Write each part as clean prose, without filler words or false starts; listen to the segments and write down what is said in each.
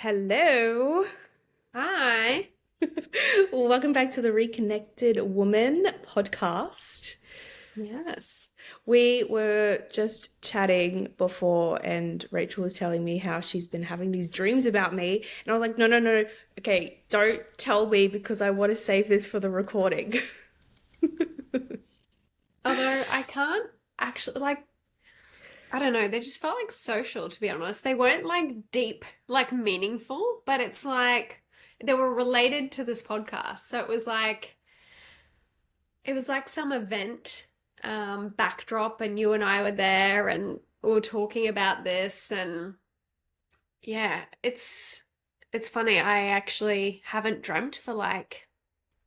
Hello. Hi. Welcome back to the Reconnected Woman podcast. Yes. We were just chatting before, and Rachel was telling me how she's been having these dreams about me. And I was like, no, no, no. Okay, don't tell me because I want to save this for the recording. Although I can't actually, I don't know, they just felt like social, to be honest. They weren't like deep, like meaningful, but it's like they were related to this podcast. So it was like some event backdrop, and you and I were there and we were talking about this. And yeah, it's funny. I actually haven't dreamt for like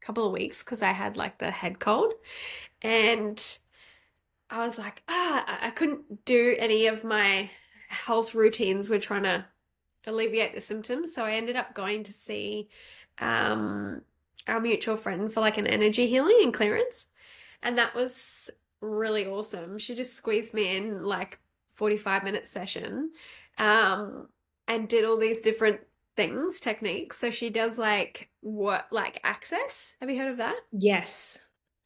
a couple of weeks because I had like the head cold. And I was like, I couldn't do any of my health routines. We're trying to alleviate the symptoms. So I ended up going to see um, our mutual friend for like an energy healing and clearance. And that was really awesome. She just squeezed me in like 45-minute session um, and did all these different things, techniques. So she does like what, like access. Have you heard of that? Yes.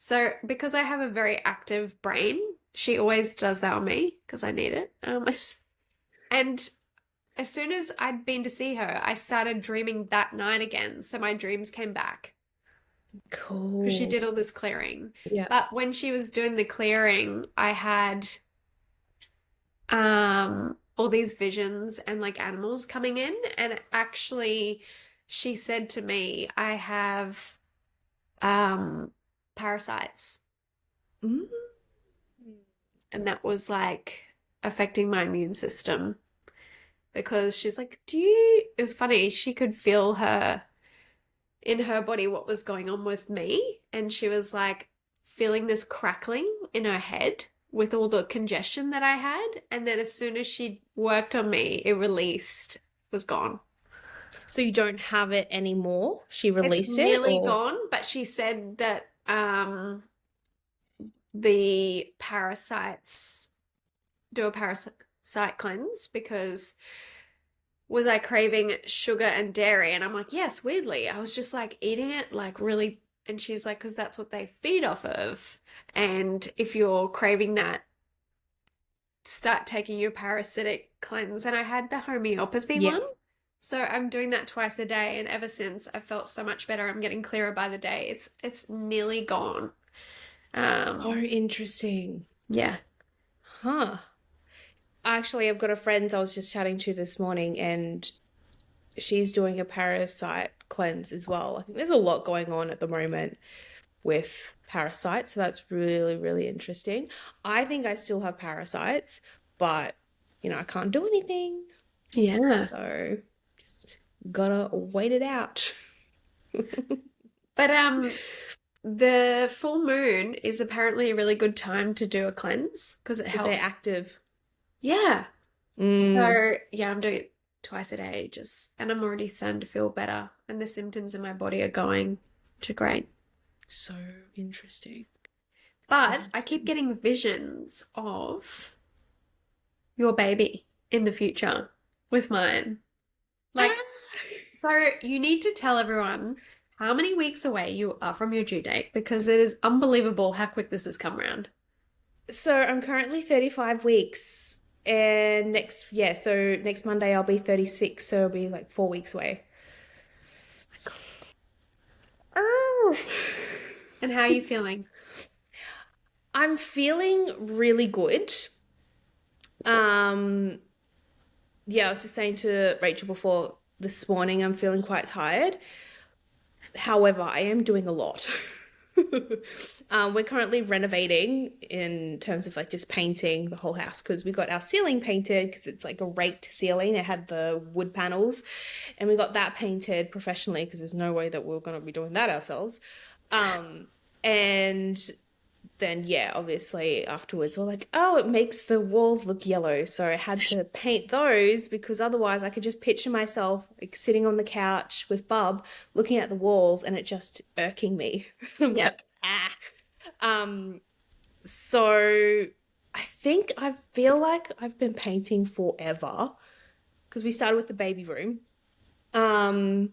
So, because I have a very active brain, she always does that on me because I need it. And as soon as I'd been to see her, I started dreaming that night again. So my dreams came back because she Cool. did all this clearing. Yeah. But when she was doing the clearing, I had all these visions and like animals coming in. And actually, she said to me, I have um parasites. Mm. And that was like affecting my immune system because she's like, do you, it was funny, she could feel her in her body what was going on with me, and she was like feeling this crackling in her head with all the congestion that I had, and then as soon as she worked on me, it released, was gone. So you don't have it anymore? She It's released it, nearly or? gone, but she said that the parasites do a parasite cleanse because was I craving sugar and dairy? And I'm like, yes, weirdly. I was just like eating it like really. And she's like, because that's what they feed off of. And if you're craving that, start taking your parasitic cleanse. And I had the homeopathy Yeah. one. So I'm doing that twice a day. And ever since I felt so much better. I'm getting clearer by the day. It's nearly gone. So Um, interesting. yeah. Huh. Actually, I've got a friend I was just chatting to this morning, and she's doing a parasite cleanse as well. I think there's a lot going on at the moment with parasites, so that's really, really interesting. I think I still have parasites, but I can't do anything. Yeah. So just gotta wait it out. But the full moon is apparently a really good time to do a cleanse because it Because they're helps. active. Yeah. Mm, So yeah, I'm doing it twice a day, just, and I'm already starting to feel better, and the symptoms in my body are going to great. so interesting. So But I keep interesting. getting visions of your baby in the future with mine. Like, so you need to tell everyone how many weeks away you are from your due date because it is unbelievable how quick this has come around. So I'm currently 35 weeks, and so next Monday I'll be 36, so it'll be like 4 weeks away. Oh. And how are you feeling? I'm feeling really good. Um, yeah, I was just saying to Rachel before this morning, I'm feeling quite tired. However, I am doing a lot. We're currently renovating in terms of like just painting the whole house because we got our ceiling painted because it's like a raked ceiling. It had the wood panels, and we got that painted professionally because there's no way that we're going to be doing that ourselves. And then yeah, obviously afterwards we're like, oh, it makes the walls look yellow. So I had to paint those because otherwise I could just picture myself like sitting on the couch with Bub looking at the walls and it just irking me. I'm Yep. like, ah. Um, so I think I feel like I've been painting forever because we started with the baby room. Um,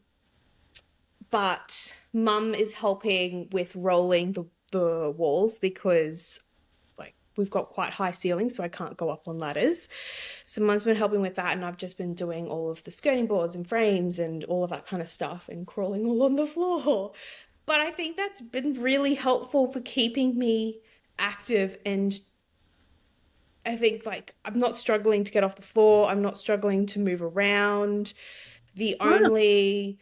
but mum is helping with rolling the walls because like we've got quite high ceilings, so I can't go up on ladders. So mum's been helping with that, and I've just been doing all of the skirting boards and frames and all of that kind of stuff and crawling all on the floor. But I think that's been really helpful for keeping me active, and I think like I'm not struggling to get off the floor, I'm not struggling to move around. The Wow. only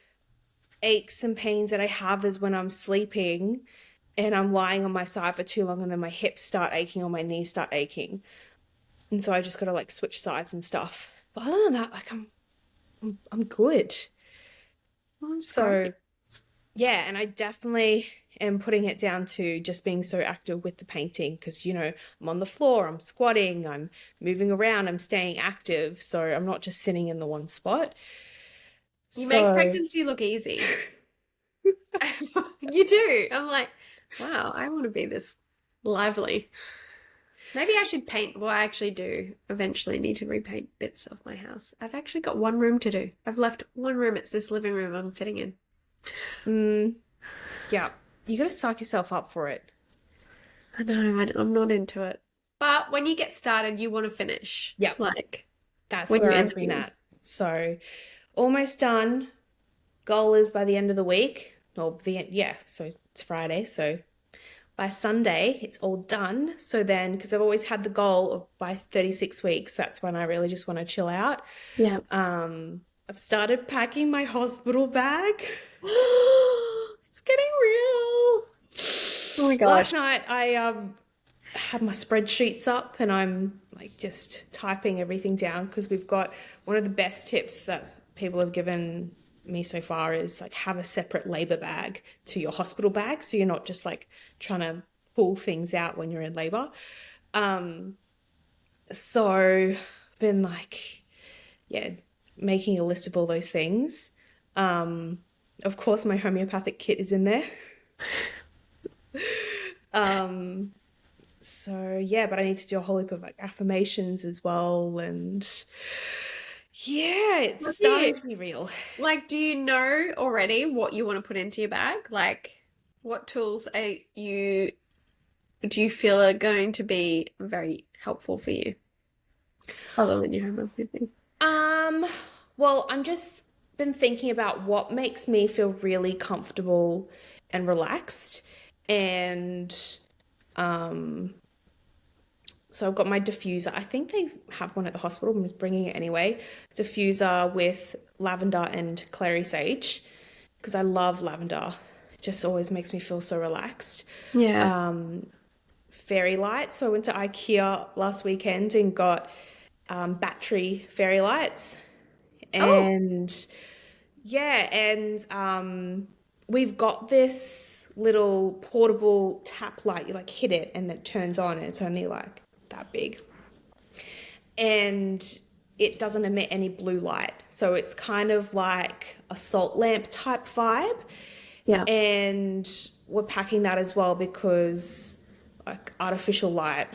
aches and pains that I have is when I'm sleeping and I'm lying on my side for too long and then my hips start aching or my knees start aching. And so I just gotta like switch sides and stuff. But other than that, like I'm good. Well, that's So great. yeah, and I definitely am putting it down to just being so active with the painting because I'm on the floor, I'm squatting, I'm moving around, I'm staying active, so I'm not just sitting in the one spot. You make So pregnancy look easy. You do. I'm like, wow, I want to be this lively. Maybe I should paint. Well, I actually do eventually need to repaint bits of my house. I've actually got one room to do. I've left one room. It's this living room I'm sitting in. mm, yeah, you gotta psych yourself up for it. I know, I'm not into it. But when you get started, you want to finish. Yep, Like that's when where you end I've the been video. at. So almost done. Goal is by the end of the week. Or the end, yeah, so it's Friday, so by Sunday it's all done. So then, because I've always had the goal of by 36 weeks, that's when I really just want to chill out. Yeah. I've started packing my hospital bag. It's getting real. Oh my Last gosh. night I had my spreadsheets up and I'm like just typing everything down because we've got one of the best tips that people have given me so far is like have a separate labor bag to your hospital bag so you're not just like trying to pull things out when you're in labor. Um, so I've been like, yeah, making a list of all those things. Um, of course, my homeopathic kit is in there. Um, So yeah, but I need to do a whole heap of like affirmations as well, and yeah, it's What do starting you to be real. like? Do you know already what you want to put into your bag? Like, what tools are you do you feel are going to be very helpful for you, other than your homeopathy? Um, well, I'm just been thinking about what makes me feel really comfortable and relaxed, and um, so I've got my diffuser. I think they have one at the hospital. I'm bringing it anyway. Diffuser with lavender and clary sage because I love lavender. It just always makes me feel so relaxed. Yeah. Fairy lights. So I went to IKEA last weekend and got battery fairy lights. Oh, And yeah, and we've got this little portable tap light. You like hit it and it turns on and it's only like that big. And it doesn't emit any blue light. So it's kind of like a salt lamp type vibe. yeah. And we're packing that as well because like artificial light,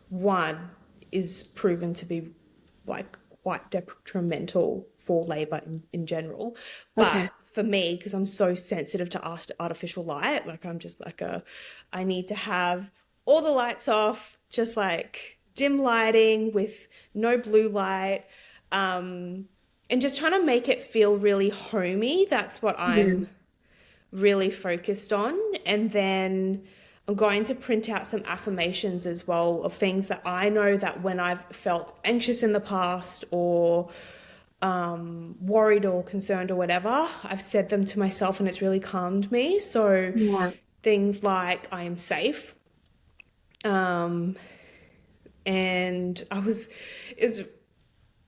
one, is proven to be like quite detrimental for labor in general. But Okay. for me, because I'm so sensitive to artificial light, like I'm just like I need to have all the lights off, just like dim lighting with no blue light. And just trying to make it feel really homey. That's what Yeah. I'm really focused on. And then I'm going to print out some affirmations as well of things that I know that when I've felt anxious in the past or worried or concerned or whatever, I've said them to myself and it's really calmed me. So Yeah. things like I am safe. Um, and it's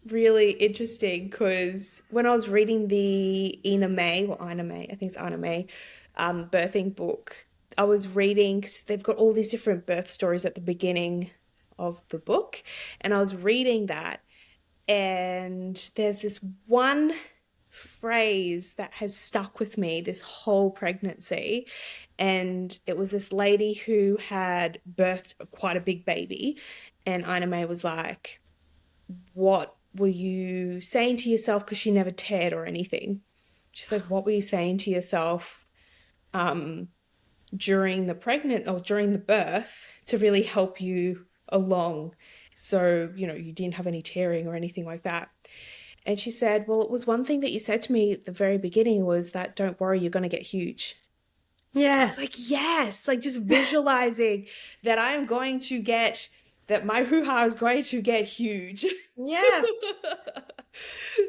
really interesting because when I was reading the Ina May, I think it's Ina May, birthing book, I was reading, 'cause they've got all these different birth stories at the beginning of the book, and I was reading that, and there's this one phrase that has stuck with me this whole pregnancy. And it was this lady who had birthed quite a big baby. And Ina May was like, what were you saying to yourself, because she never teared or anything? She's like, what were you saying to yourself um, during the pregnant or during the birth to really help you along? So, you didn't have any tearing or anything like that. And she said, well, it was one thing that you said to me at the very beginning was that don't worry, you're going to get huge. I Yeah. was like, yes, like just visualizing that I am going to get, that my hoo-ha is going to get huge. Yes.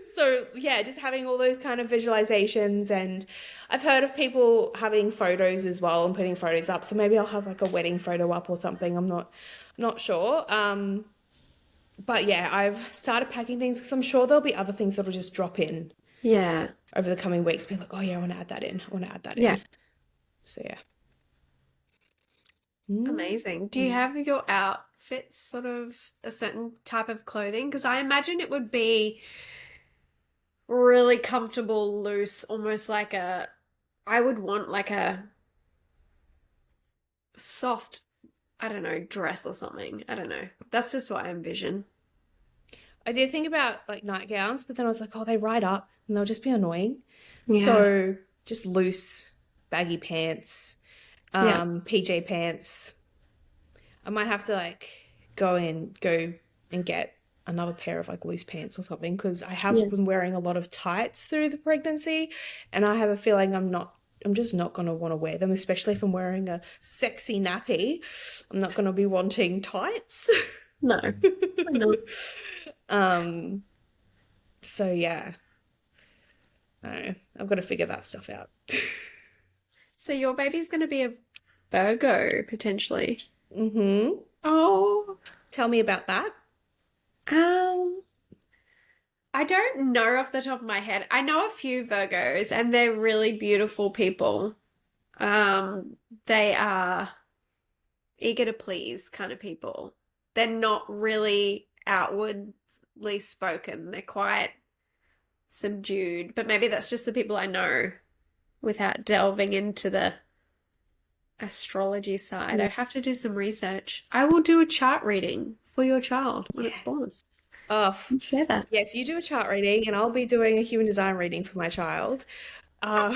So, yeah, just having all those kind of visualizations. And I've heard of people having photos as well and putting photos up. So maybe I'll have like a wedding photo up or something. I'm not sure. But yeah, I've started packing things because I'm sure there'll be other things that'll just drop in Yeah. over the coming weeks. Be like, oh yeah, I want to add that in. I want to add that Yeah. in. So yeah. Mm. Amazing. Do you have your outfits sort of a certain type of clothing? Because I imagine it would be really comfortable, loose, almost like I would want like a soft, I don't know, dress or something. I don't know. That's just what I envision. I did think about like nightgowns, but then I was like, oh, they ride up and they'll just be annoying. Yeah. So just loose, baggy pants, Yeah. PJ pants. I might have to like go and get another pair of like loose pants or something because I Yeah. have been wearing a lot of tights through the pregnancy, and I have a feeling I'm just not going to want to wear them, especially if I'm wearing a sexy nappy. I'm not going to be wanting tights. No. I know. Um, so yeah, I don't know. I've got to figure that stuff out. So your baby's going to be a Virgo potentially. Mm-hmm. Oh. Tell me about that. Um, I don't know off the top of my head. I know a few Virgos and they're really beautiful people. They are eager to please kind of people. They're not really outwardly spoken. They're quite subdued, but maybe that's just the people I know without delving into the astrology side. I have to do some research. I will do a chart reading for your child when it's Yeah. born. Oh, And share that. yes, you do a chart reading, and I'll be doing a human design reading for my child. Uh,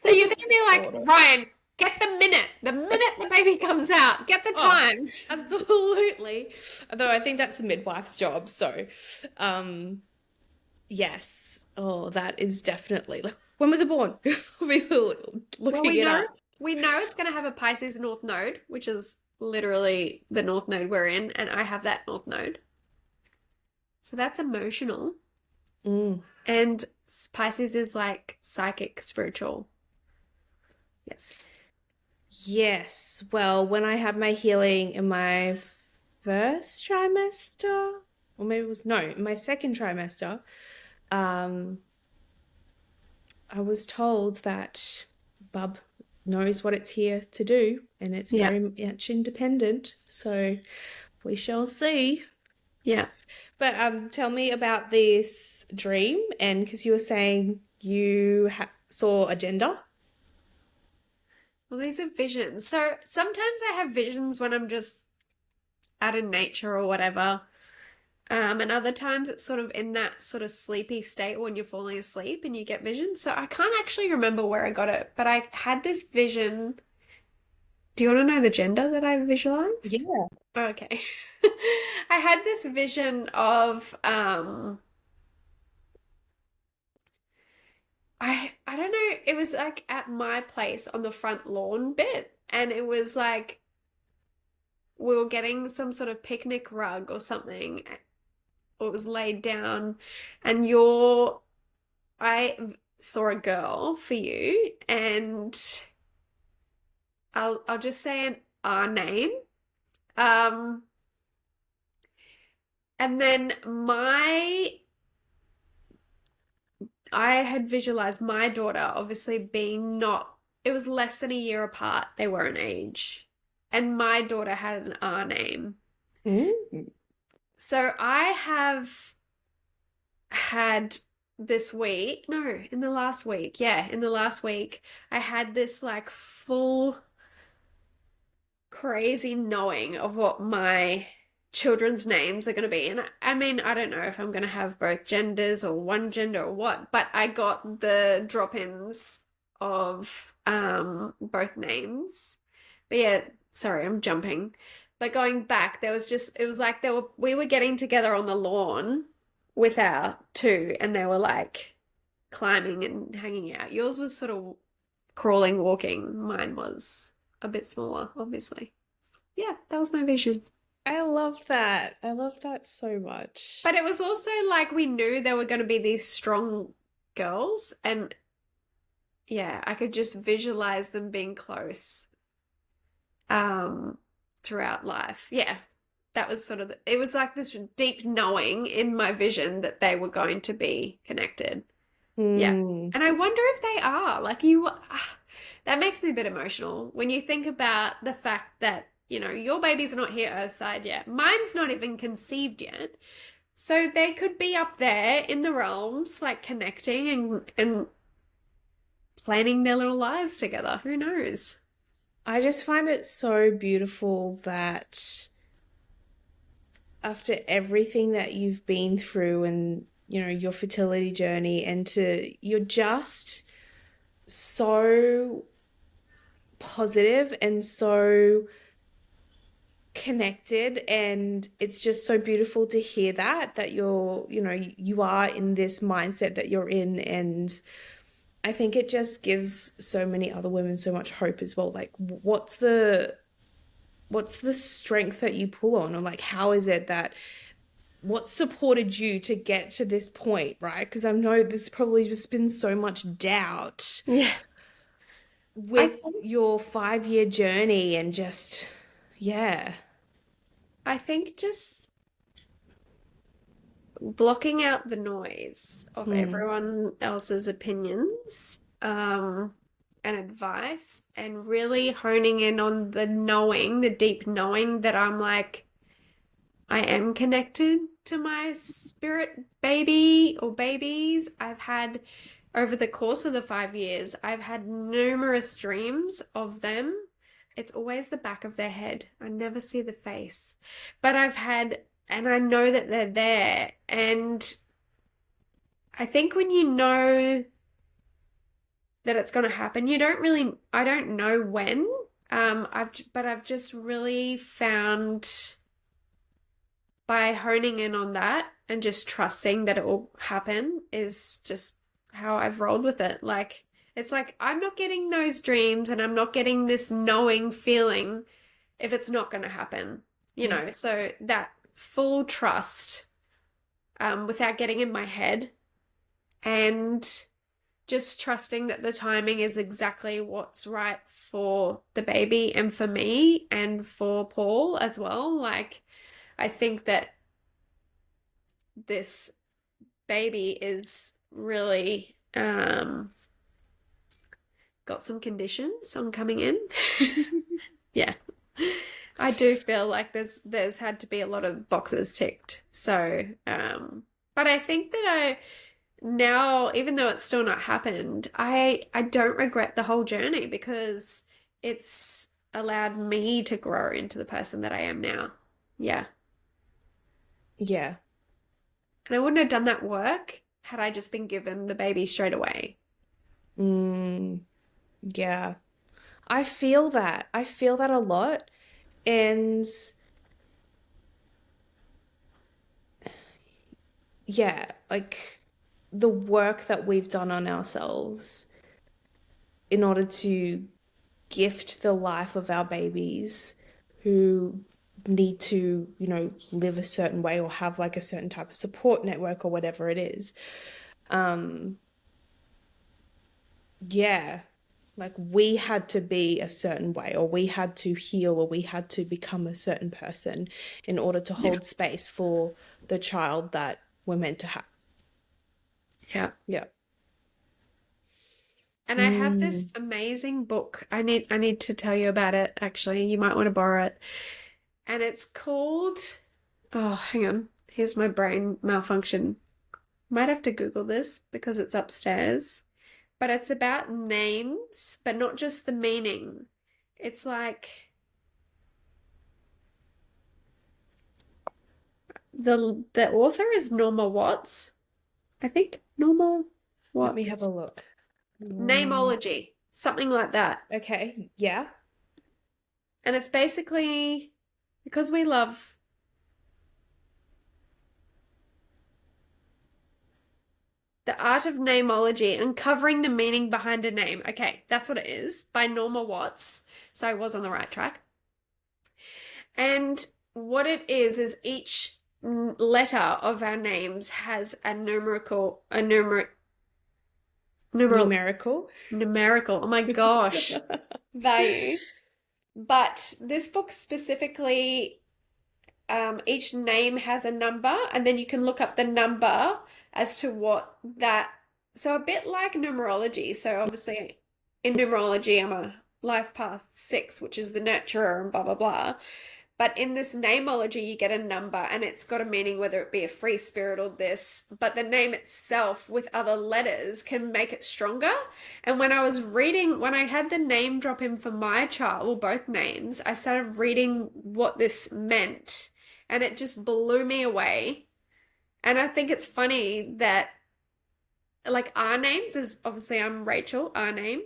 So you're going to be like, order. Ryan, get the minute the baby comes out, get the Oh, time. absolutely. Although I think that's the midwife's job. So, um, yes. Oh, that is definitely like when was it born? I'll be Well, looking it up. we know it's going to have a Pisces North Node, which is literally the North Node we're in, and I have that North Node. So that's emotional. Mm. And Pisces is like psychic, spiritual. Yes. Yes. Well, when I had my healing in my first trimester, or maybe it was no, in my second trimester, um, I was told that Bub knows what it's here to do, and it's Yeah. very much independent. So we shall see. Yeah. But tell me about this dream, and because you were saying you saw a gender. Well, these are visions. So sometimes I have visions when I'm just out in nature or whatever. And other times it's sort of in that sort of sleepy state when you're falling asleep and you get visions. So I can't actually remember where I got it, but I had this vision. Do you want to know the gender that I visualized? Yeah. Okay. I had this vision of I don't know, it was like at my place on the front lawn bit, and it was like we were getting some sort of picnic rug or something, or it was laid down, and I saw a girl for you, and I'll just say an R name. Um, and then I had visualized my daughter obviously being not, it was less than a year apart, they were in age. And my daughter had an R name. Mm. So I have had this week, no, in the last week, yeah, in the last week, I had this like full crazy knowing of what my children's names are going to be. And I mean, I don't know if I'm going to have both genders or one gender or what, but I got the drop-ins of both names. But yeah, sorry, I'm jumping. But going back, there was just, it was like we were getting together on the lawn with our two, and they were like climbing and hanging out. Yours was sort of crawling, walking. Mine was a bit smaller, obviously. Yeah, that was my vision. I love that. I love that so much. But it was also like we knew there were going to be these strong girls, and yeah, I could just visualize them being close um throughout life. Yeah. That was sort of it was like this deep knowing in my vision that they were going to be connected. Yeah. Mm. And I wonder if they are. That makes me a bit emotional when you think about the fact that, your babies are not here Earthside yet. Mine's not even conceived yet. So they could be up there in the realms, like connecting and planning their little lives together. Who knows? I just find it so beautiful that after everything that you've been through and, your fertility journey you're just so positive and so connected, and it's just so beautiful to hear that you are in this mindset that you're in. And I think it just gives so many other women so much hope as well. Like, what's the strength that you pull on, or like how is it that what supported you to get to this point, right? Because I know there's probably just been so much doubt Yeah. I with think your 5-year journey, and just, yeah. I think just blocking out the noise of Mm, everyone else's opinions and advice, and really honing in on the knowing, the deep knowing that I'm like, I am connected to my spirit baby or babies. I've had, over the course of the 5 years, I've had numerous dreams of them. It's always the back of their head. I never see the face. But and I know that they're there. And I think when you know that it's going to happen, I don't know when. But I've just really found by honing in on that and just trusting that it will happen is just how I've rolled with it. Like, it's like I'm not getting those dreams and I'm not getting this knowing feeling if it's not going to happen, yeah. So that full trust, without getting in my head, and just trusting that the timing is exactly what's right for the baby and for me and for Paul as well. Like, I think that this baby is really got some conditions on coming in. Yeah. I do feel like there's had to be a lot of boxes ticked. So, but I think that I now, even though it's still not happened, I don't regret the whole journey because it's allowed me to grow into the person that I am now. Yeah. Yeah. And I wouldn't have done that work had I just been given the baby straight away. Mm, yeah. I feel that. I feel that a lot. And yeah, like the work that we've done on ourselves in order to gift the life of our babies who need to, live a certain way or have like a certain type of support network or whatever it is. Um, yeah, like we had to be a certain way, or we had to heal, or we had to become a certain person in order to Yeah. hold space for the child that we're meant to have. Yeah. Yeah. And I have this Mm. amazing book. I need to tell you about it, actually. You might want to borrow it. And it's called, oh, hang on. Here's my brain malfunction. Might have to Google this because it's upstairs. But it's about names, but not just the meaning. It's like The author is Norma Watts, I think. Norma Let me have a Watts. look. Norma. Nameology, something like that. Okay, yeah. And it's basically because we love the art of nameology, uncovering the meaning behind a name. Okay, that's what it is, by Norma Watts. So I was on the right track. And what it is each letter of our names has a numeral, Numerical. numerical, oh my gosh, value. But this book specifically, each name has a number, and then you can look up the number as to what that. So a bit like numerology. So obviously, in numerology, I'm a life path 6, which is the nurturer, and blah blah blah. But in this nameology, you get a number and it's got a meaning, whether it be a free spirit or this. But the name itself with other letters can make it stronger. And when I was reading, when I had the name drop in for my child, well, both names, I started reading what this meant and it just blew me away. And I think it's funny that, like, our names is obviously I'm Rachel, our name.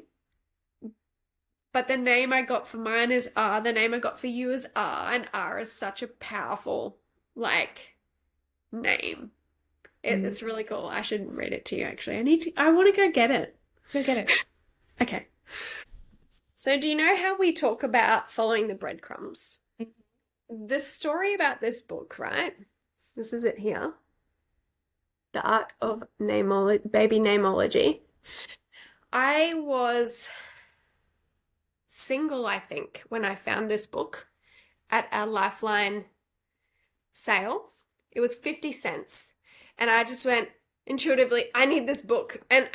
But the name I got for mine is R. The name I got for you is R. And R is such a powerful, like, name. Mm. It's really cool. I should read it to you, actually. I want to go get it. Go get it. Okay. So do you know how we talk about following the breadcrumbs? The story about this book, right? This is it here. The Art of Baby Nameology. I was single, I think, when I found this book at a Lifeline sale. It was 50 cents. And I just went intuitively, I need this book. And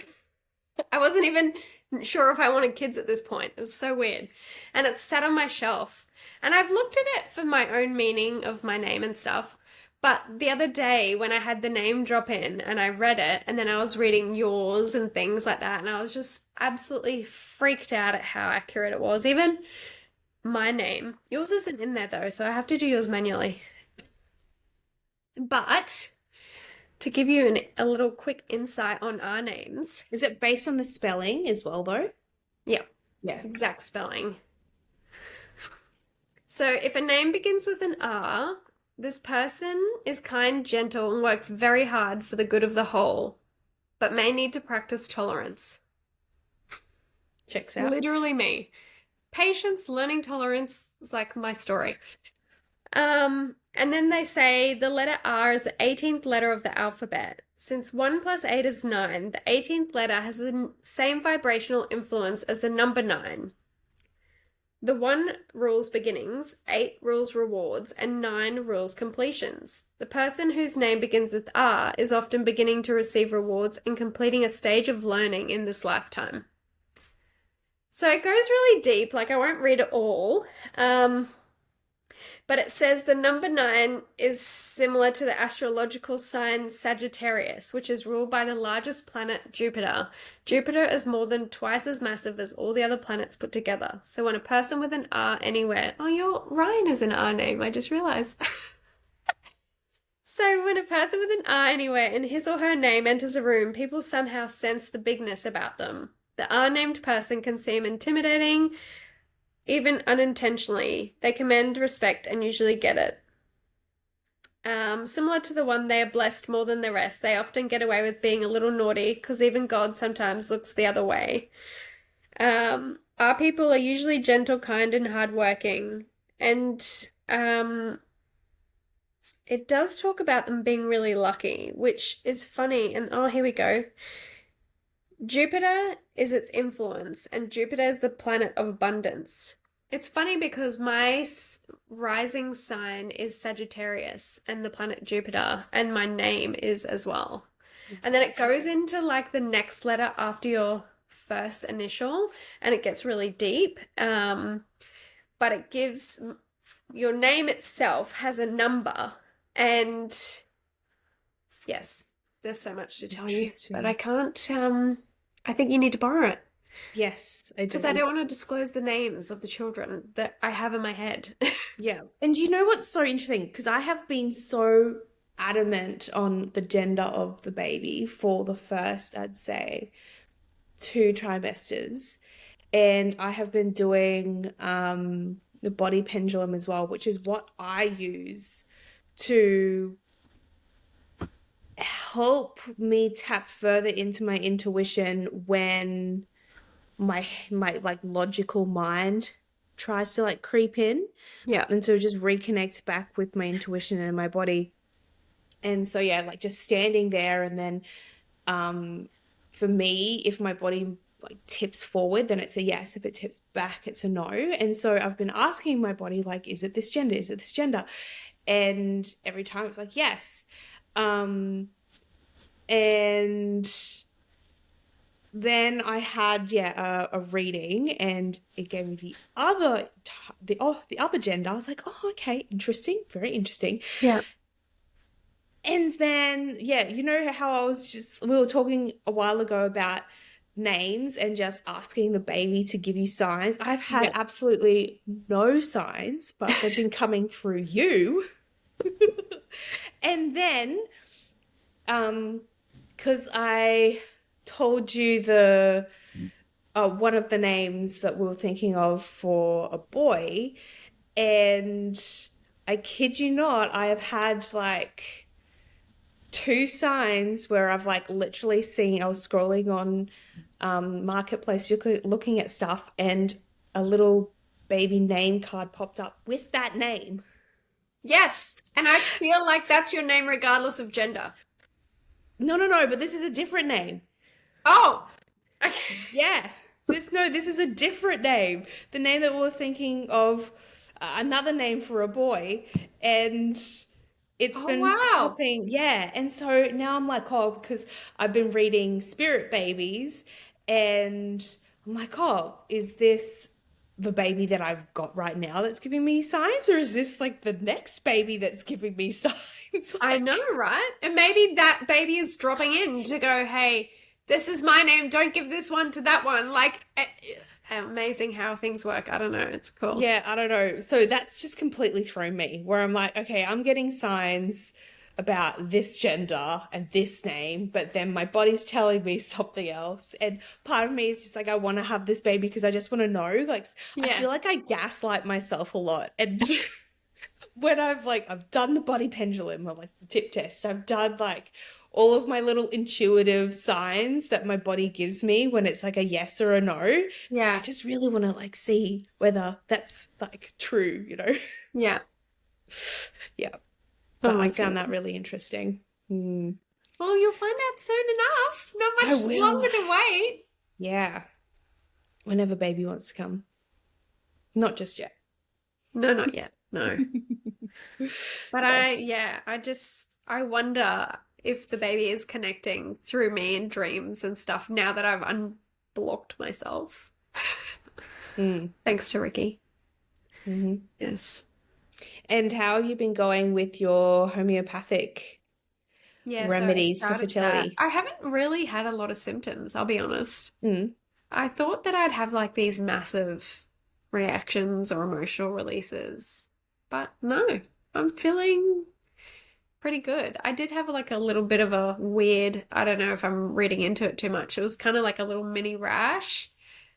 I wasn't even sure if I wanted kids at this point. It was so weird. And it sat on my shelf. And I've looked at it for my own meaning of my name and stuff. But the other day when I had the name drop in and I read it, and then I was reading yours and things like that, and I was just absolutely freaked out at how accurate it was. Even my name. Yours isn't in there though, so I have to do yours manually. But to give you a little quick insight on our names. Is it based on the spelling as well, though? Yeah. Yeah. Exact spelling. So if a name begins with an R, this person is kind, gentle, and works very hard for the good of the whole, but may need to practice tolerance. Checks out. Literally me. Patience, learning tolerance is like my story. And then they say the letter R is the 18th letter of the alphabet. Since 1 plus 8 is 9, the 18th letter has the same vibrational influence as the number 9. The 1 rules beginnings, 8 rules rewards, and 9 rules completions. The person whose name begins with R is often beginning to receive rewards and completing a stage of learning in this lifetime. So it goes really deep, like I won't read it all. But it says the number 9 is similar to the astrological sign Sagittarius, which is ruled by the largest planet, Jupiter. Jupiter is more than twice as massive as all the other planets put together. So when a person with an R anywhere, Ryan is an R name, I just realized. So when a person with an R anywhere in his or her name enters a room, people somehow sense the bigness about them. The R-named person can seem intimidating, even unintentionally. They command respect and usually get it. Similar to the one they are blessed more than the rest, they often get away with being a little naughty because even God sometimes looks the other way. Our people are usually gentle, kind, and hardworking. And it does talk about them being really lucky, which is funny. And here we go. Jupiter is its influence, and Jupiter is the planet of abundance. It's funny because my rising sign is Sagittarius and the planet Jupiter, and my name is as well. And then it goes into like the next letter after your first initial, and it gets really deep. But it gives your name itself has a number, and yes. There's so much to tell you, but I can't, I think you need to borrow it. Yes, I do. Because I don't want to disclose the names of the children that I have in my head. Yeah. And you know what's so interesting? Because I have been so adamant on the gender of the baby for the first, I'd say, 2 trimesters. And I have been doing the body pendulum as well, which is what I use to help me tap further into my intuition when my like logical mind tries to like creep in, Yeah. and so just reconnect back with my intuition and my body. And so yeah, like just standing there, and then um for me, if my body like tips forward, then it's a yes. If it tips back, it's a no. And so I've been asking my body, like, is it this gender, is it this gender? And every time it's like yes. And then I had a reading, and it gave me the other gender. I was like, oh, okay, interesting, very interesting. Yeah. And then yeah, you know how we were talking a while ago about names and just asking the baby to give you signs. I've had Yeah. absolutely no signs, but they've been coming through you. And then um because I told you the one of the names that we were thinking of for a boy, and I kid you not, I have had like 2 signs where I've like literally seen, I was scrolling on Marketplace looking at stuff, and a little baby name card popped up with that name. Yes. And I feel like that's your name regardless of gender. No, no, no, but this is a different name. Oh, okay. Yeah. This is a different name. The name that we were thinking of, another name for a boy, and it's Oh, been wow. popping. Yeah. And so now I'm like, oh, because I've been reading Spirit Babies, and I'm like, oh, is this the baby that I've got right now that's giving me signs, or is this like the next baby that's giving me signs? I know, Like, right? And maybe that baby is dropping in to go, hey, this is my name. Don't give this one to that one. Like, amazing how things work. I don't know. It's cool. yeah, I don't know. So that's just completely thrown me, where I'm like, okay, I'm getting signs about this gender and this name, but then my body's telling me something else. And part of me is just like, I want to have this baby because I just want to know. Like, I Yeah. feel like I gaslight myself a lot. And when I've done the body pendulum or like the tip test, I've done like all of my little intuitive signs that my body gives me when it's like a yes or a no. I Yeah. just really want to like see whether that's like true, you know? Yeah. Yeah. Oh But I my found God. that really interesting. Hmm. Well, you'll find out soon enough. Not I much will. longer to wait. Yeah. Whenever baby wants to come. Not just yet. No, not yet. No. But Yes. yeah, I wonder if the baby is connecting through me in dreams and stuff now that I've unblocked myself. Mm. Thanks to Ricky. Hmm. Yes. And how have you been going with your homeopathic Yeah, so I remedies for started that. fertility? I haven't really had a lot of symptoms, I'll be honest. Mm. I thought that I'd have like these massive reactions or emotional releases, but no, I'm feeling pretty good. I did have like a little bit of a weird, I don't know if I'm reading into it too much. It was kind of like a little mini rash,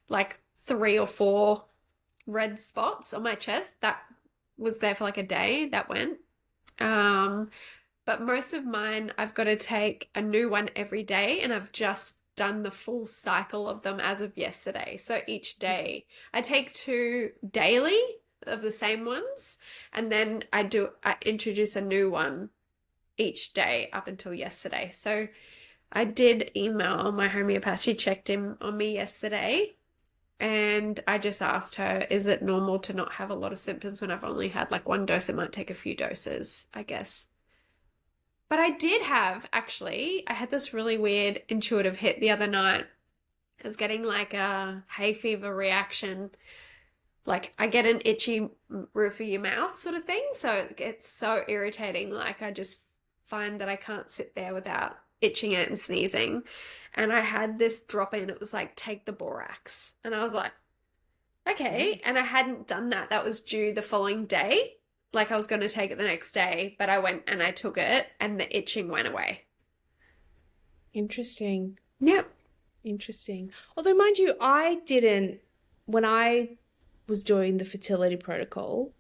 like 3 or 4 red spots on my chest that was there for like a day that went. Um, but most of mine, I've got to take a new one every day, and I've just done the full cycle of them as of yesterday. So each day, I take 2 daily of the same ones, and then I introduce a new one each day up until yesterday. So I did email my homeopath. She checked in on me yesterday, and I just asked her, is it normal to not have a lot of symptoms when I've only had like 1 dose? It might take a few doses, I guess. But I did have, actually, I had this really weird intuitive hit the other night. I was getting like a hay fever reaction. Like I get an itchy roof of your mouth sort of thing. So it gets so irritating. Like I just find that I can't sit there without itching it and sneezing. And I had this drop in. It was like, take the borax. And I was like, Mm. okay. And I hadn't done that. That was due the following day. like I was going to take it the next day, but I went and I took it and the itching went away. Interesting. Yep. Interesting. Although, mind you, I didn't, when I was doing the fertility protocol,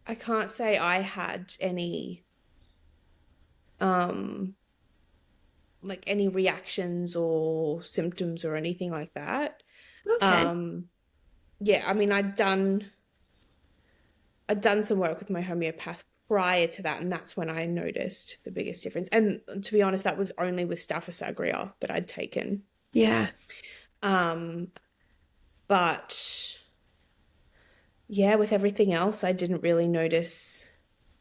I can't say I had any, um, like any reactions or symptoms or anything like that. Okay. Um, yeah, I mean, I'd done some work with my homeopath prior to that, and that's when I noticed the biggest difference. And to be honest, that was only with Staphysagria that I'd taken. Yeah. Um, but yeah, with everything else, I didn't really notice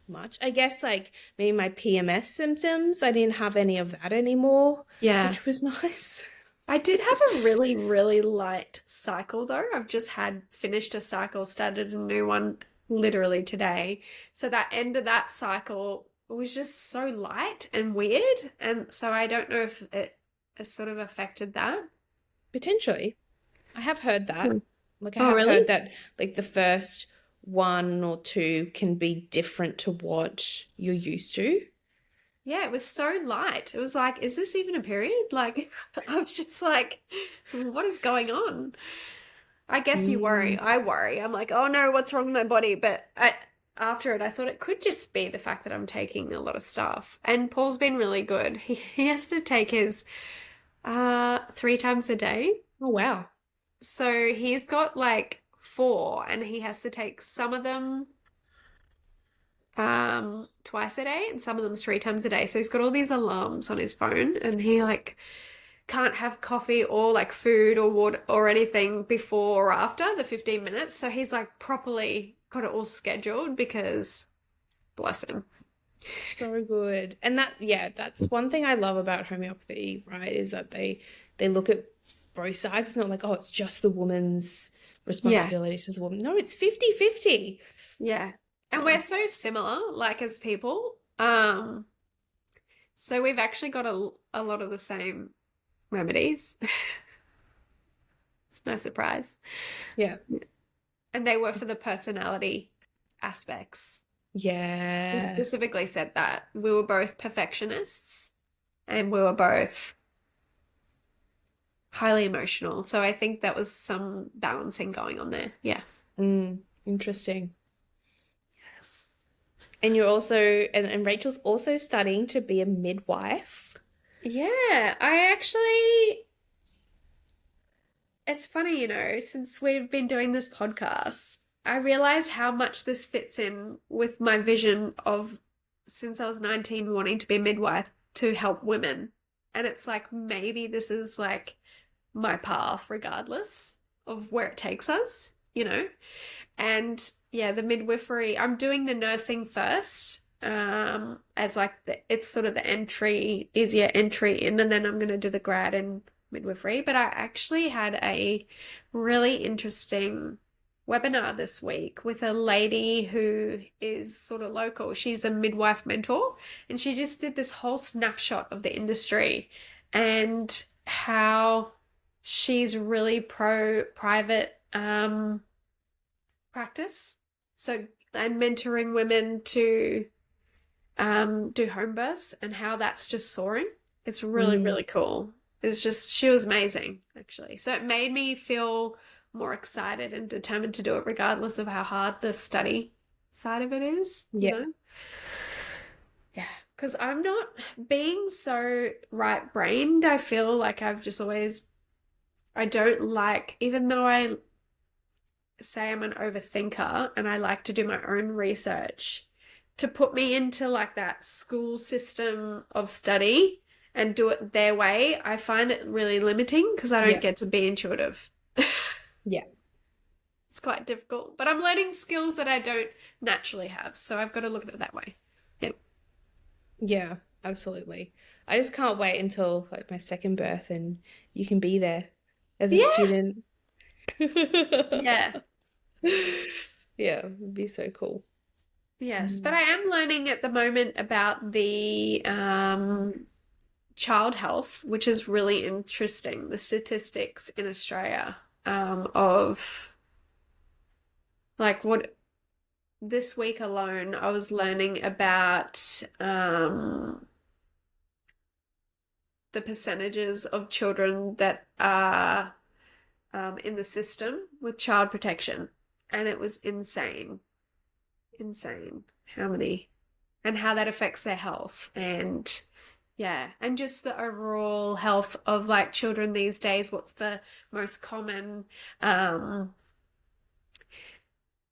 much. I guess like maybe my PMS symptoms, I didn't have any of that anymore, Yeah. which was nice. I did have a really, really light cycle though. I've just had finished a cycle, started a new one literally today. So that end of that cycle was just so light and weird. And so I don't know if it has sort of affected that. Potentially. I have heard that. Hmm. Like I Oh, have heard really? that like the first one or two can be different to what you're used to. Yeah, it was so light. It was like, is this even a period? Like, I was just like, what is going on? I guess you worry. Mm. I worry. I'm like, oh no, what's wrong with my body? But after it, I thought it could just be the fact that I'm taking a lot of stuff. And Paul's been really good. He has to take his 3 times a day. Oh wow. So he's got like four, and he has to take some of them twice a day and some of them 3 times a day. So he's got all these alarms on his phone, and he like can't have coffee or like food or water or anything before or after the 15 minutes. So he's like properly got it all scheduled because bless him. So good. And that, yeah, that's one thing I love about homeopathy, right? Is that they look at both sides. It's not like, oh, it's just the woman's Yeah. responsibility. It's just the woman. No, it's 50-50. Yeah. And So, we're so similar, like as people. So we've actually got a lot of the same remedies. It's no surprise. yeah. And they were for the personality aspects. We Yeah. specifically said that we were both perfectionists and we were both highly emotional. So I think that was some balancing going on there. Yeah. Interesting. Yes. And you're also, and Rachel's also studying to be a midwife. Yeah, I actually, it's funny, since we've been doing this podcast, I realize how much this fits in with my vision of since I was 19 wanting to be a midwife to help women. And it's like maybe this is like my path, regardless of where it takes us. And yeah, the midwifery, I'm doing the nursing first, as like it's sort of the entry, easier entry in, and then I'm going to do the grad in midwifery. But I actually had a really interesting webinar this week with a lady who is sort of local. She's a midwife mentor, and she just did this whole snapshot of the industry and how she's really pro private practice. So, and mentoring women to do home births and how that's just soaring. It's really, Mm, really cool. It's just, she was amazing, actually. So it made me feel more excited and determined to do it, regardless of how hard the study side of it is, you yeah. know? Yeah. Because I'm not being so right brained. I feel like I've just always, I don't like, even though I say I'm an overthinker and I like to do my own research, to put me into like that school system of study and do it their way, I find it really limiting because I don't Yeah. get to be intuitive. Yeah. It's quite difficult, but I'm learning skills that I don't naturally have, so I've got to look at it that way. Yeah. Yeah. Absolutely. I just can't wait until like my second birth and you can be there as a Yeah. student. Yeah. Yeah, it'd be so cool. Yes, but Mm. I am learning at the moment about the child health, which is really interesting. The statistics in Australia of like what. this week alone, I was learning about the percentages of children that are in the system with child protection. And it was insane. Insane how many and how that affects their health. And yeah, and just the overall health of like children these days. What's the most common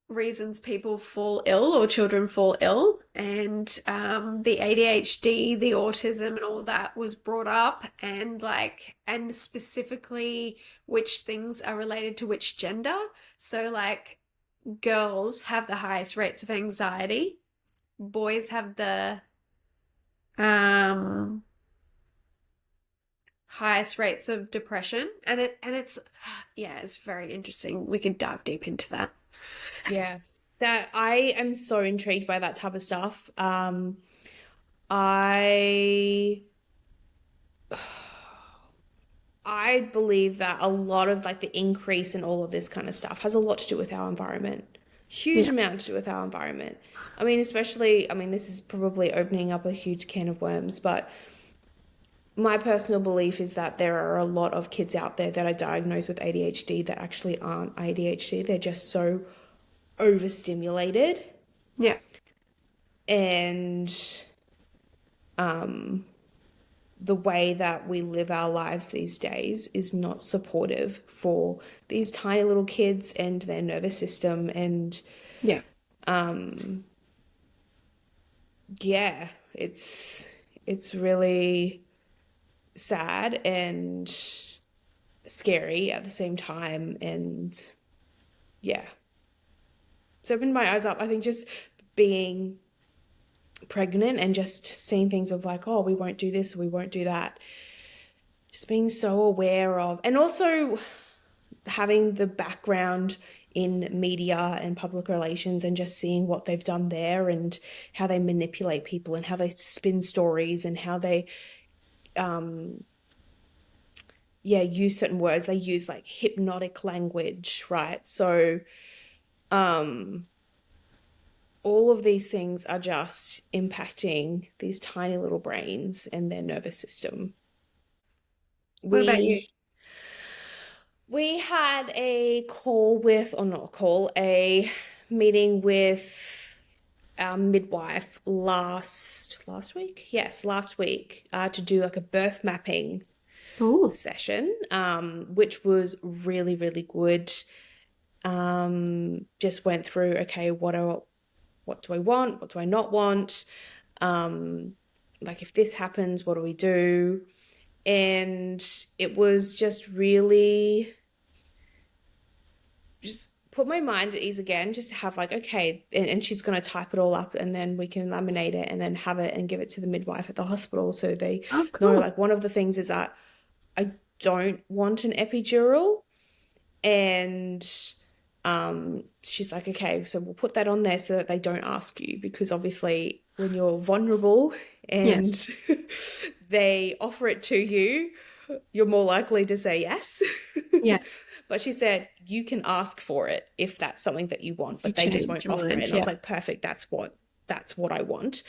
reasons people fall ill or children fall ill? And the ADHD, the autism, and all that was brought up, and like, and specifically which things are related to which gender. So, like, girls have the highest rates of anxiety, boys have the um highest rates of depression, and it's yeah, it's very interesting. We could dive deep into that. Yeah. That I am so intrigued by that type of stuff. I I believe that a lot of like the increase in all of this kind of stuff has a lot to do with our environment. Huge Yeah. amount to do with our environment. I mean, especially, I mean, this is probably opening up a huge can of worms, but my personal belief is that there are a lot of kids out there that are diagnosed with ADHD that actually aren't ADHD. They're just so overstimulated, Yeah. and um, the way that we live our lives these days is not supportive for these tiny little kids and their nervous system. And Yeah. um, yeah, it's really sad and scary at the same time. And yeah, it's opened my eyes up. I think just being pregnant and just seeing things of like, oh, we won't do this, we won't do that. Just being so aware of, and also having the background in media and public relations and just seeing what they've done there and how they manipulate people and how they spin stories and how they um yeah, use certain words. They use like hypnotic language, right? So um all of these things are just impacting these tiny little brains and their nervous system. What about you? We we had a call with, or not a call, a meeting with our midwife last week. Yes, last week, to do like a birth mapping Oh, session, which was really really good. Just went through, okay, what do I want? What do I not want? Um, like if this happens, what do we do? And it was just really just put my mind at ease again, just to have like, okay, and she's going to type it all up and then we can laminate it and then have it and give it to the midwife at the hospital so they oh, know. cool. Like one of the things is that I don't want an epidural, and she's like, okay, so we'll put that on there so that they don't ask you, because obviously when you're vulnerable Yes. and they offer it to you, you're more likely to say yes. Yeah. But she said you can ask for it if that's something that you want, If you but they just won't change your offer it. mind. And I was Yeah. like, perfect, that's what I want.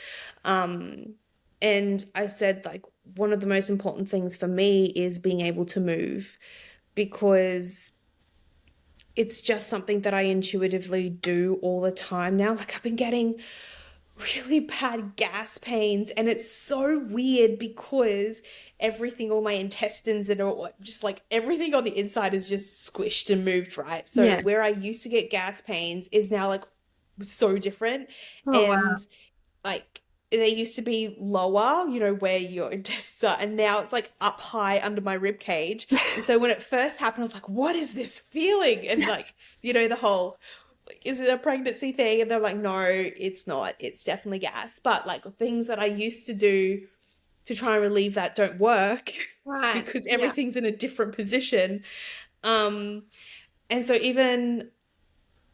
Um, and I said, like, one of the most important things for me is being able to move, because it's just something that I intuitively do all the time now. Like I've been getting really bad gas pains, and it's so weird because everything, all my intestines and all, just like everything on the inside is just squished and moved, right? So Yeah. where I used to get gas pains is now like so different. Oh, And wow. like they used to be lower, where your intestines are, and now it's like up high under my rib cage. And so when it first happened, I was like, what is this feeling? And like, the whole, like, is it a pregnancy thing? And they're like, no, it's not. It's definitely gas. But like things that I used to do to try and relieve that don't work Right. because Yeah. everything's in a different position. Um, and so even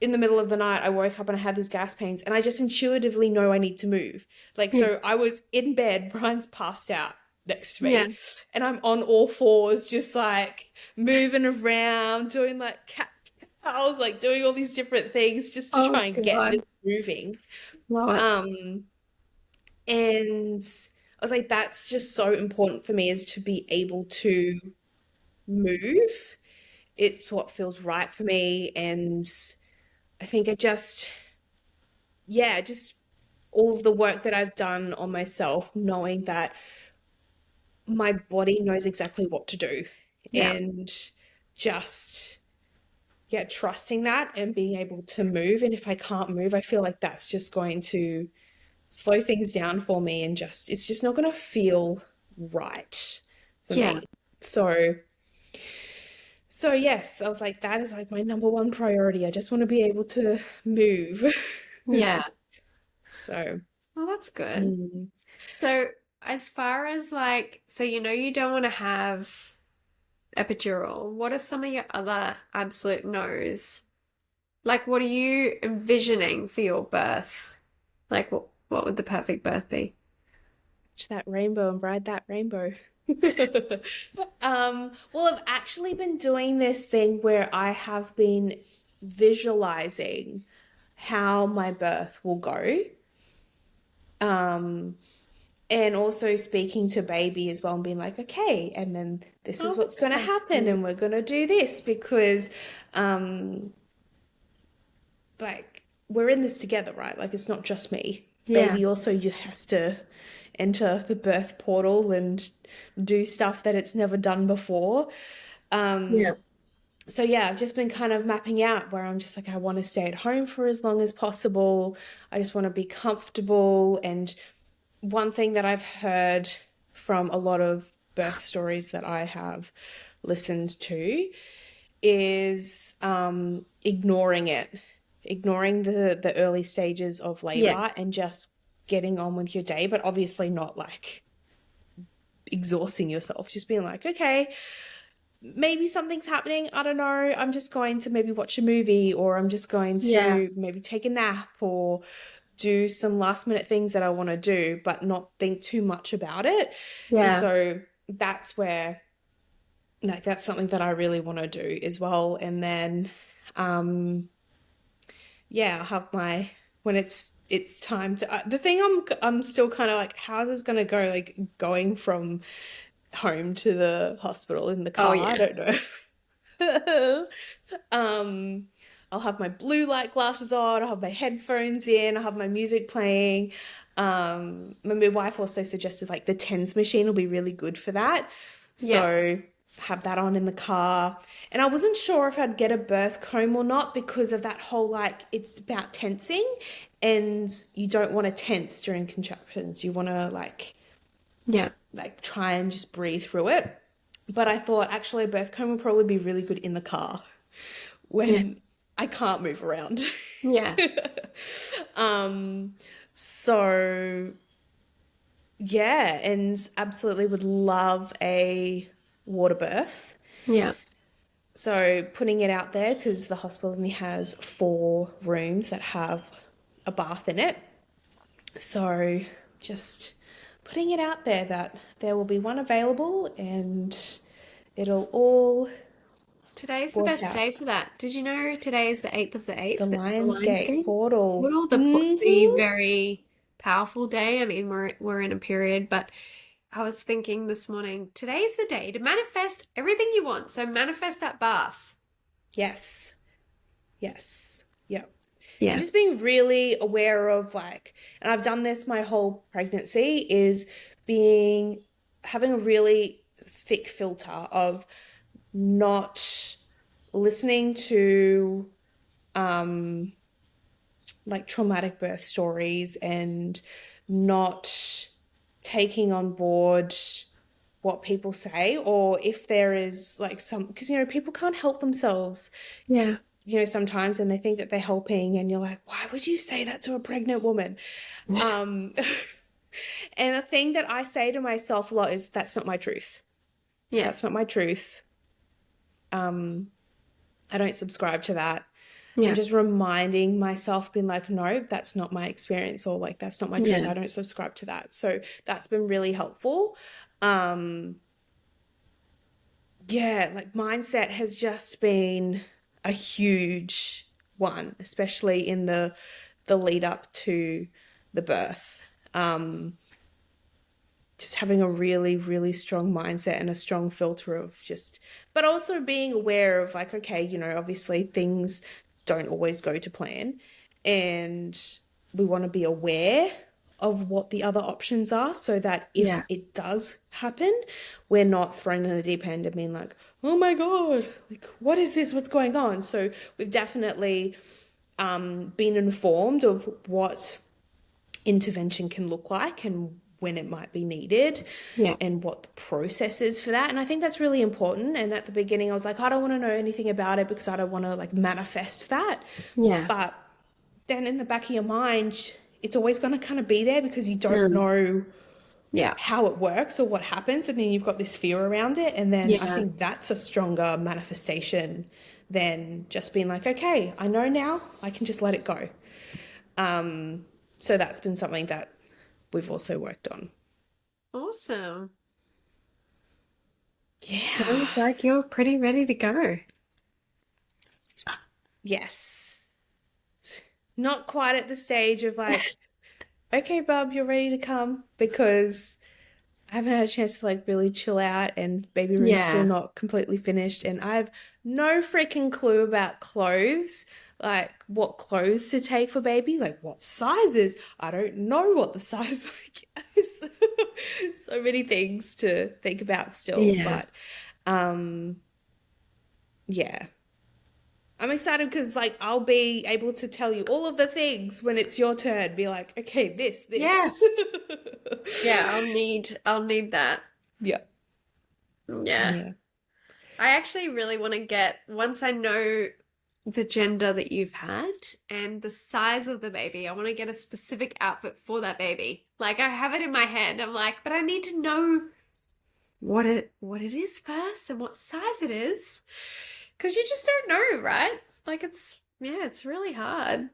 in the middle of the night, I woke up and I had these gas pains, and I just intuitively know I need to move. Like, Yeah. so I was in bed, Brian's passed out next to Yeah. me, and I'm on all fours, just like moving around, doing like cat cows, like doing all these different things just to Oh, try and get this God. moving. Love it. Um, and I was like, that's just so important for me is to be able to move. It's what feels right for me. And I think I just, yeah, just all of the work that I've done on myself, knowing that my body knows exactly what to do Yeah. and just, yeah, trusting that and being able to move. And if I can't move, I feel like that's just going to slow things down for me and just, it's just not going to feel right for Yeah. me. So, so yes, I was like, that is like my number one priority. I just want to be able to move. Yeah. So, Well, that's good. mm, So, as far as like, so you know you don't want to have epidural, what are some of your other absolute no's? Like, what are you envisioning for your birth? Like, what would the perfect birth be? that rainbow and ride that rainbow. Well, I've actually been doing this thing where I have been visualizing how my birth will go. Um, and also speaking to baby as well and being like, okay, and then this is Oh, what's that's going to so happen, cute. and we're going to do this because, um, like, we're in this together, right? Like, it's not just me. Yeah. Baby also you has to enter the birth portal and do stuff that it's never done before. Yeah. Um, so yeah, I've just been kind of mapping out where I'm just like, I want to stay at home for as long as possible. I just want to be comfortable. And one thing that I've heard from a lot of birth stories that I have listened to is ignoring it, ignoring the early stages of Yeah. labor and just getting on with your day, but obviously not like exhausting yourself. Just being like, okay, maybe something's happening. I don't know. I'm just going to maybe watch a movie or I'm just going Yeah. to maybe take a nap or do some last minute things that I want to do, but not think too much about it. And Yeah. so that's where, like, that's something that I really want to do as well. And then, um, yeah, I'll have my, when it's time to, the thing I'm still kind of like, how's this going to go? Like going from home to the hospital in the Oh, car. I yeah. don't know. um, I'll have my blue light glasses on. I'll have my headphones in. I'll have my music playing. My midwife also suggested like the TENS machine will be really good for that. Yes. So have that on in the car. And I wasn't sure if I'd get a birth comb or not because of that whole like it's about tensing and you don't want to tense during contractions. You want to Yeah. like try and just breathe through it. But I thought actually a birth comb would probably be really good in the car Yeah. when I can't move around. Yeah. um, so yeah, and absolutely would love a water birth. Yeah. So putting it out there because the hospital only has 4 rooms that have a bath in it. So just putting it out there that there will be one available and it'll all Today's the work best out. day for that. Did you know today is the 8th of the The 8th? It's the Lions Lionsgate game. portal. Well, the Mm-hmm. very powerful day. I mean, we're in a period, but I was thinking this morning, today's the day to manifest everything you want. So manifest that bath. Yes. Yes. Yep. And Yeah. just being really aware of like, and I've done this my whole pregnancy, is being having a really thick filter of not listening to um like traumatic birth stories and not taking on board what people say or if there is like some because people can't help themselves Yeah. sometimes and they think that they're helping and you're like why would you say that to a pregnant woman um and the thing that I say to myself a lot is that's not my truth, Yeah. that's not my truth. um I don't subscribe to that. And Yeah. just reminding myself, being like, no, that's not my experience, or like, that's not my truth. Yeah. I don't subscribe to that. So that's been really helpful. Um, yeah, like mindset has just been a huge one, especially in the the lead up to the birth. Um, just having a really, really strong mindset and a strong filter of just, but also being aware of like, okay, obviously things don't always go to plan. And we want to be aware of what the other options are so that if Yeah. it does happen, we're not thrown in the deep end and being like, oh my God, like, what is this? What's going on? So we've definitely been informed of what intervention can look like and when it might be needed Yeah. and what the process is for that. And I think that's really important. And at the beginning, I was like, I don't want to know anything about it because I don't want to like manifest that. Yeah. But then in the back of your mind, it's always going to kind of be there because you don't Mm. know Yeah. how it works or what happens. And then you've got this fear around it. And then I Yeah. think that's a stronger manifestation than just being like, okay, I know now, I can just let it go. So that's been something that we've also worked on. Awesome. Yeah. Sounds like you're pretty ready to go. Yes. Not quite at the stage of like, okay, bub, you're ready to come because I haven't had a chance to like really chill out and baby room's still Yeah. not completely finished and I have no freaking clue about clothes, like what clothes to take for baby, like what sizes. I don't know what the size like is. So many things to think about still, Yeah. but um yeah. I'm excited because like I'll be able to tell you all of the things when it's your turn. Be like, okay, this. Yes. Yeah, I'll need that. Yeah. Yeah. Yeah. I actually really want to get, once I know the gender that you've had and the size of the baby, I want to get a specific outfit for that baby. Like I have it in my head. I'm like, but I need to know what it is first and what size it is. Because you just don't know, right? Like it's really hard.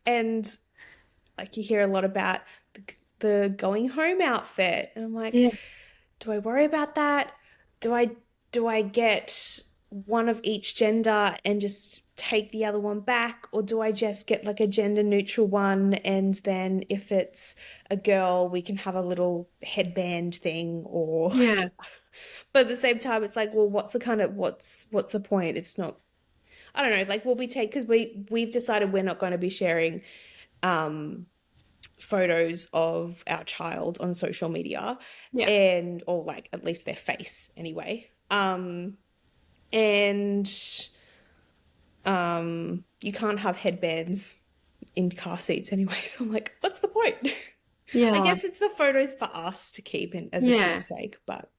And like you hear a lot about the going home outfit, and I'm like, Yeah. do I worry about that? Do I do I get one of each gender and just take the other one back, or do I just get like a gender neutral one and then if it's a girl, we can have a little headband thing or like Yeah. but at the same time it's like, well, what's the point? It's not I don't know, like will we take because we've decided we're not going to be sharing um photos of our child on social media Yeah. and or like at least their face anyway. And you can't have headbands in car seats anyway. So I'm like, what's the point? I Yeah. guess it's the photos for us to keep in as a Yeah. keepsake, but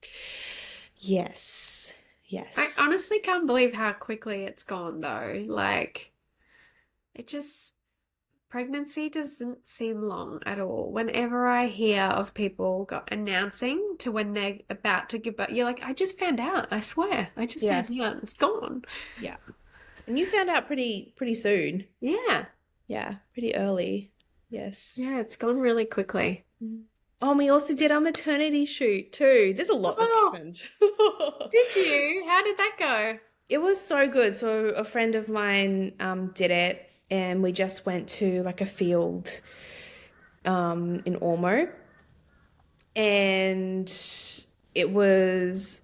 yes. I Yes. honestly can't believe how quickly it's gone though. Like it just pregnancy doesn't seem long at all. Whenever I hear of people announcing to when they're about to give birth, you're like, I just found out. I swear, I just Yeah. found out. It's gone. Yeah. And you found out pretty soon. Yeah. Yeah, pretty early. Yes. Yeah, it's gone really quickly. Mm. Oh, and we also did our maternity shoot too. There's a lot that's Oh, happened. did you? How did that go? It was so good. So a friend of mine did it, and we just went to like a field in Ormo, and it was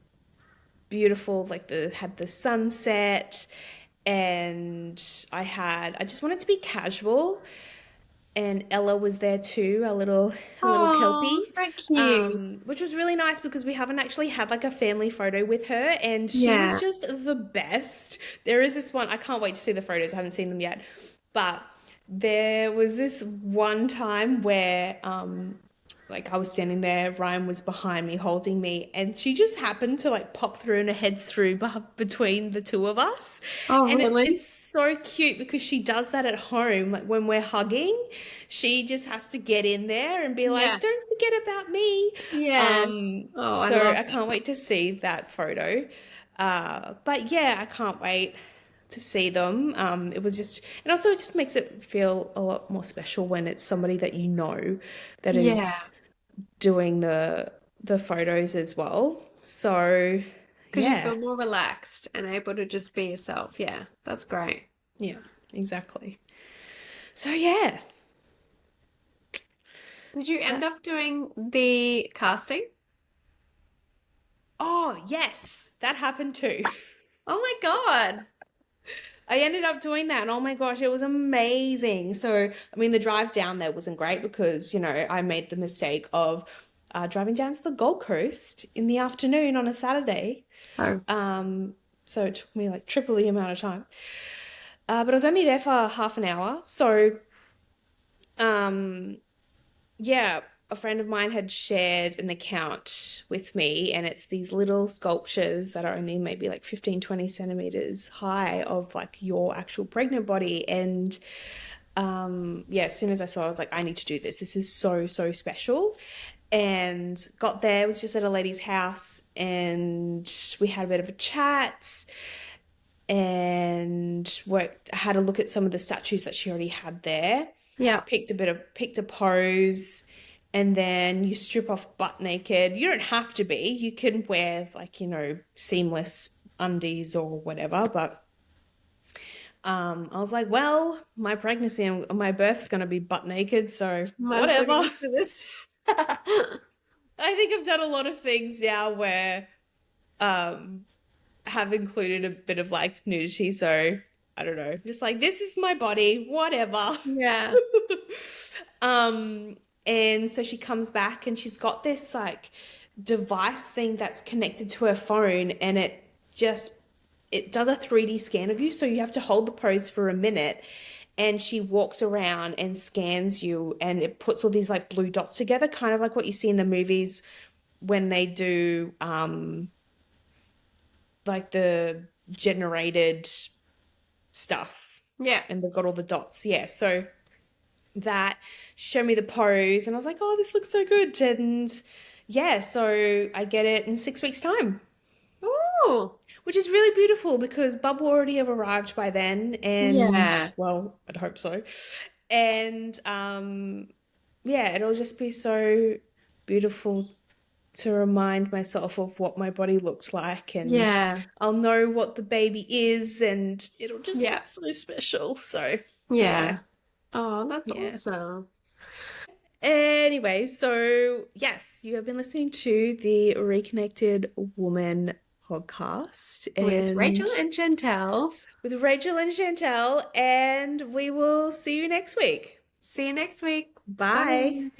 beautiful. Like the had the sunset, and I just wanted to be casual, and Ella was there too, a little Oh, kelpie, so cute. which was really nice because we haven't actually had like a family photo with her, and she was Yeah. just the best. There is this one I can't wait to see the photos. I haven't seen them yet, but there was this one time where like I was standing there, Ryan was behind me holding me, and she just happened to like pop through and her head through between the two of us. Oh, And it's really? so cute because she does that at home. Like when we're hugging, she just has to get in there and be like, Yeah. "Don't forget about me." Yeah. Oh, I So love I that. can't wait to see that photo. But yeah, I can't wait to see them. It was just, and also it just makes it feel a lot more special when it's somebody that you know that is Yeah. doing the photos as well. So Because you yeah, feel more relaxed and able to just be yourself. Yeah, that's great. yeah, exactly. So yeah, Did you end that. up doing the casting? Oh yes, that happened too. Oh my God. I ended up doing that, and oh my gosh, it was amazing. So, I mean, the drive down there wasn't great because, I made the mistake of driving down to the Gold Coast in the afternoon on a Saturday. Oh, Um, so it took me like triple the amount of time. But I was only there for half an hour. So, um, yeah, a friend of mine had shared an account with me, and it's these little sculptures that are only maybe like 15, 20 centimeters high of like your actual pregnant body. And yeah, as soon as I saw it, I was like, I need to do this. This is so, so special. And got there, was just at a lady's house, and we had a bit of a chat and worked had a look at some of the statues that she already had there, yeah. picked a pose, and then you strip off butt naked. You don't have to be. You can wear like, seamless undies or whatever, but I was like, well, my pregnancy and my birth's gonna be butt naked, so Might as well get whatever. used to this. I think I've done a lot of things now where um have included a bit of like nudity, so I don't know, just like this is my body, whatever. Yeah. um, and so she comes back and she's got this like device thing that's connected to her phone, and just it does a 3D scan of you, so you have to hold the pose for a minute. And she walks around and scans you, and it puts all these like blue dots together, kind of like what you see in the movies when they do like the generated stuff Yeah. and they've got all the dots. Yeah. So that showed me the pose and I was like, oh, this looks so good. And yeah, so I get it in 6 weeks' time, Oh. which is really beautiful because Bub will already have arrived by then. And Yeah. well, I'd hope so. And yeah, it'll just be so beautiful to remind myself of what my body looked like, and Yeah. I'll know what the baby is and it'll just Yeah. look so special. So, yeah. Yeah. Oh, that's Yeah. awesome. Anyway, so yes, you have been listening to the Reconnected Woman podcast With and Rachel and Chantel. with Rachel and Chantel, and we will see you next week. See you next week. Bye. Bye.